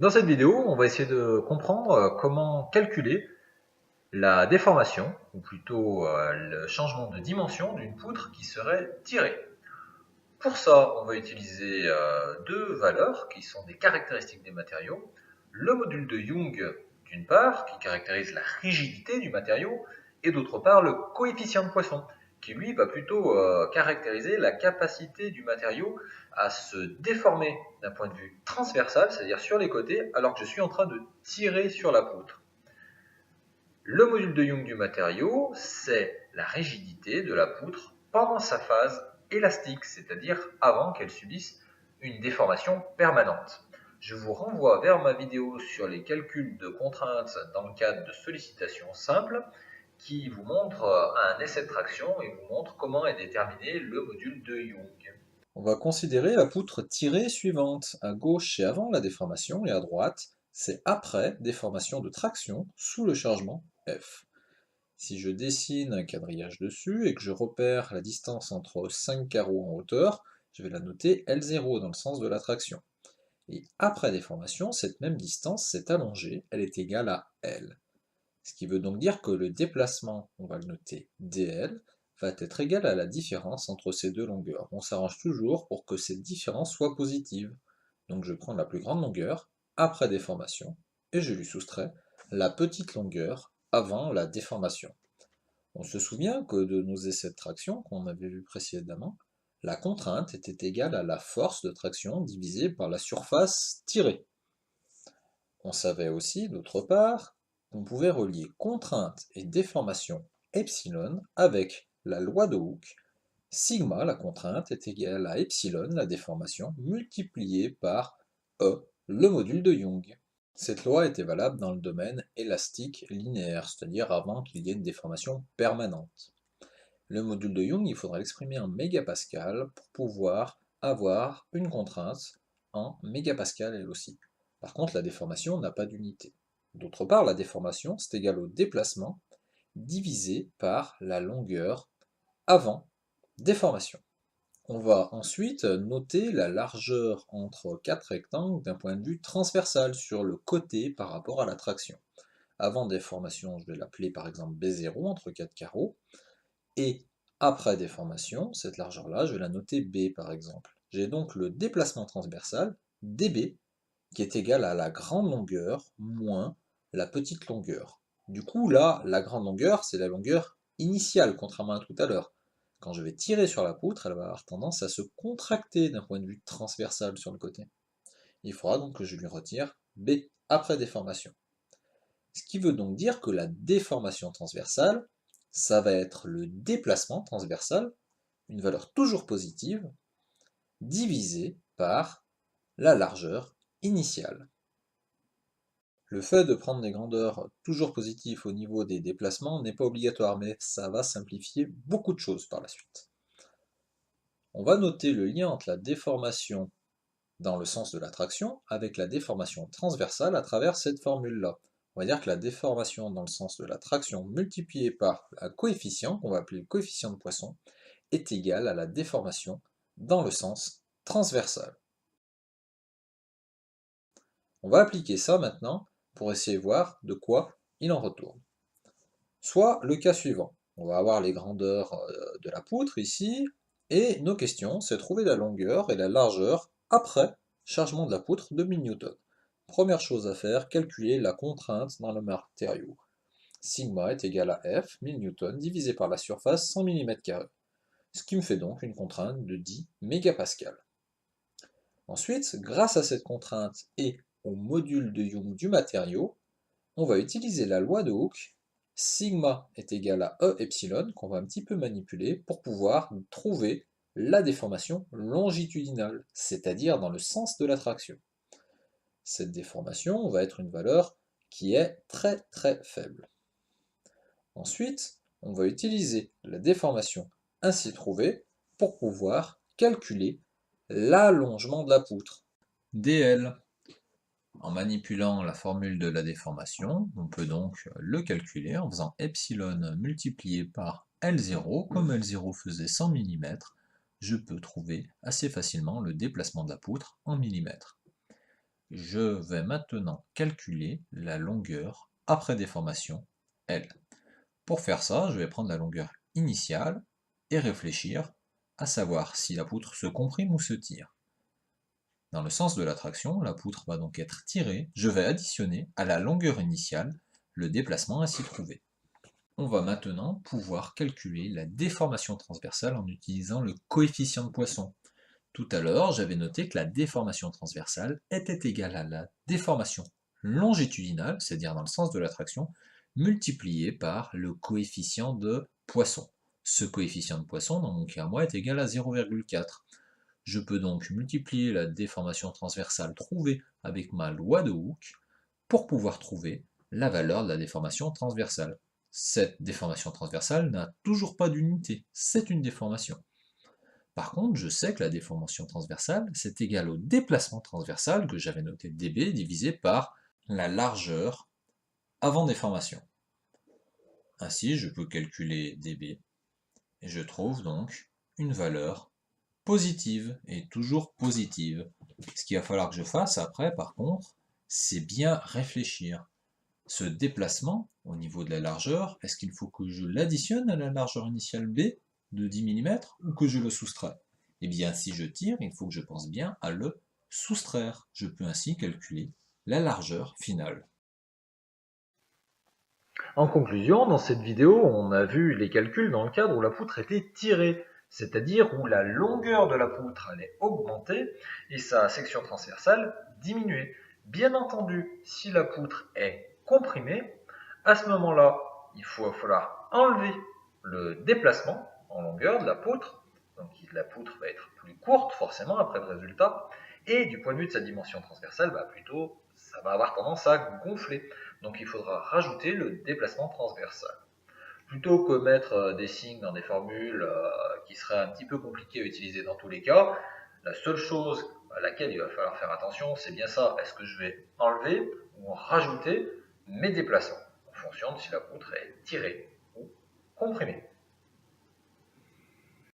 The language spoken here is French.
Dans cette vidéo, on va essayer de comprendre comment calculer la déformation, ou plutôt le changement de dimension d'une poutre qui serait tirée. Pour ça, on va utiliser deux valeurs qui sont des caractéristiques des matériaux. Le module de Young, d'une part, qui caractérise la rigidité du matériau, et d'autre part, le coefficient de Poisson, qui lui va plutôt caractériser la capacité du matériau à se déformer d'un point de vue transversal, c'est-à-dire sur les côtés, alors que je suis en train de tirer sur la poutre. Le module de Young du matériau, c'est la rigidité de la poutre pendant sa phase élastique, c'est-à-dire avant qu'elle subisse une déformation permanente. Je vous renvoie vers ma vidéo sur les calculs de contraintes dans le cadre de sollicitations simples qui vous montre un essai de traction et vous montre comment est déterminé le module de Young. On va considérer la poutre tirée suivante. À gauche, c'est avant la déformation et à droite, c'est après déformation de traction sous le chargement F. Si je dessine un quadrillage dessus et que je repère la distance entre 5 carreaux en hauteur, je vais la noter L0 dans le sens de la traction. Et après déformation, cette même distance s'est allongée, elle est égale à L. Ce qui veut donc dire que le déplacement, on va le noter dl, va être égal à la différence entre ces deux longueurs. On s'arrange toujours pour que cette différence soit positive. Donc je prends la plus grande longueur après déformation et je lui soustrais la petite longueur avant la déformation. On se souvient que de nos essais de traction qu'on avait vus précédemment, la contrainte était égale à la force de traction divisée par la surface tirée. On savait aussi, d'autre part, qu'on pouvait relier contrainte et déformation epsilon avec la loi de Hooke. Sigma, la contrainte, est égale à epsilon, la déformation, multipliée par E, le module de Young. Cette loi était valable dans le domaine élastique linéaire, c'est-à-dire avant qu'il y ait une déformation permanente. Le module de Young, il faudra l'exprimer en mégapascal pour pouvoir avoir une contrainte en mégapascal elle aussi. Par contre, la déformation n'a pas d'unité. D'autre part, la déformation, c'est égal au déplacement divisé par la longueur avant déformation. On va ensuite noter la largeur entre quatre rectangles d'un point de vue transversal sur le côté par rapport à la traction. Avant déformation, je vais l'appeler par exemple B0 entre quatre carreaux. Et après déformation, cette largeur-là, je vais la noter B par exemple. J'ai donc le déplacement transversal, dB, qui est égal à la grande longueur moins la petite longueur. Du coup, là, la grande longueur, c'est la longueur initiale, contrairement à tout à l'heure. Quand je vais tirer sur la poutre, elle va avoir tendance à se contracter d'un point de vue transversal sur le côté. Il faudra donc que je lui retire B après déformation. Ce qui veut donc dire que la déformation transversale, ça va être le déplacement transversal, une valeur toujours positive, divisé par la largeur initiale. Le fait de prendre des grandeurs toujours positives au niveau des déplacements n'est pas obligatoire, mais ça va simplifier beaucoup de choses par la suite. On va noter le lien entre la déformation dans le sens de la traction avec la déformation transversale à travers cette formule-là. On va dire que la déformation dans le sens de la traction multipliée par un coefficient, qu'on va appeler le coefficient de Poisson, est égale à la déformation dans le sens transversal. On va appliquer ça maintenant pour essayer de voir de quoi il en retourne. Soit le cas suivant, on va avoir les grandeurs de la poutre ici, et nos questions, c'est trouver la longueur et la largeur après chargement de la poutre de 1000 Newton. Première chose à faire, calculer la contrainte dans le matériau. Sigma est égal à F, 1000 Newton, divisé par la surface 100 mm², ce qui me fait donc une contrainte de 10 mégapascales. Ensuite, grâce à cette contrainte et au module de Young du matériau, on va utiliser la loi de Hooke. Sigma est égal à E epsilon, qu'on va un petit peu manipuler pour pouvoir trouver la déformation longitudinale, c'est-à-dire dans le sens de la traction. Cette déformation va être une valeur qui est très très faible. Ensuite, on va utiliser la déformation ainsi trouvée pour pouvoir calculer l'allongement de la poutre, dl. En manipulant la formule de la déformation, on peut donc le calculer en faisant epsilon multiplié par L0, comme L0 faisait 100 mm, je peux trouver assez facilement le déplacement de la poutre en millimètres. Je vais maintenant calculer la longueur après déformation L. Pour faire ça, je vais prendre la longueur initiale et réfléchir à savoir si la poutre se comprime ou se tire. Dans le sens de la traction, la poutre va donc être tirée. Je vais additionner à la longueur initiale le déplacement ainsi trouvé. On va maintenant pouvoir calculer la déformation transversale en utilisant le coefficient de Poisson. Tout à l'heure, j'avais noté que la déformation transversale était égale à la déformation longitudinale, c'est-à-dire dans le sens de la traction, multipliée par le coefficient de Poisson. Ce coefficient de Poisson, dans mon cas à moi, est égal à 0,4. Je peux donc multiplier la déformation transversale trouvée avec ma loi de Hooke pour pouvoir trouver la valeur de la déformation transversale. Cette déformation transversale n'a toujours pas d'unité, c'est une déformation. Par contre, je sais que la déformation transversale, c'est égal au déplacement transversal, que j'avais noté dB, divisé par la largeur avant déformation. Ainsi, je peux calculer dB, et je trouve donc une valeur positive, et toujours positive. Ce qu'il va falloir que je fasse après, par contre, c'est bien réfléchir. Ce déplacement, au niveau de la largeur, est-ce qu'il faut que je l'additionne à la largeur initiale B de 10 mm ou que je le soustrais? Eh bien, si je tire, il faut que je pense bien à le soustraire. Je peux ainsi calculer la largeur finale. En conclusion, dans cette vidéo, on a vu les calculs dans le cadre où la poutre était tirée, c'est-à-dire où la longueur de la poutre allait augmenter et sa section transversale diminuer. Bien entendu, si la poutre est comprimée, à ce moment-là, il va falloir enlever le déplacement en longueur de la poutre, donc la poutre va être plus courte forcément après le résultat, et du point de vue de sa dimension transversale, plutôt ça va avoir tendance à gonfler. Donc il faudra rajouter le déplacement transversal. Plutôt que mettre des signes dans des formules qui seraient un petit peu compliquées à utiliser dans tous les cas, la seule chose à laquelle il va falloir faire attention, c'est bien ça, est-ce que je vais enlever ou rajouter mes déplacements, en fonction de si la poutre est tirée ou comprimée.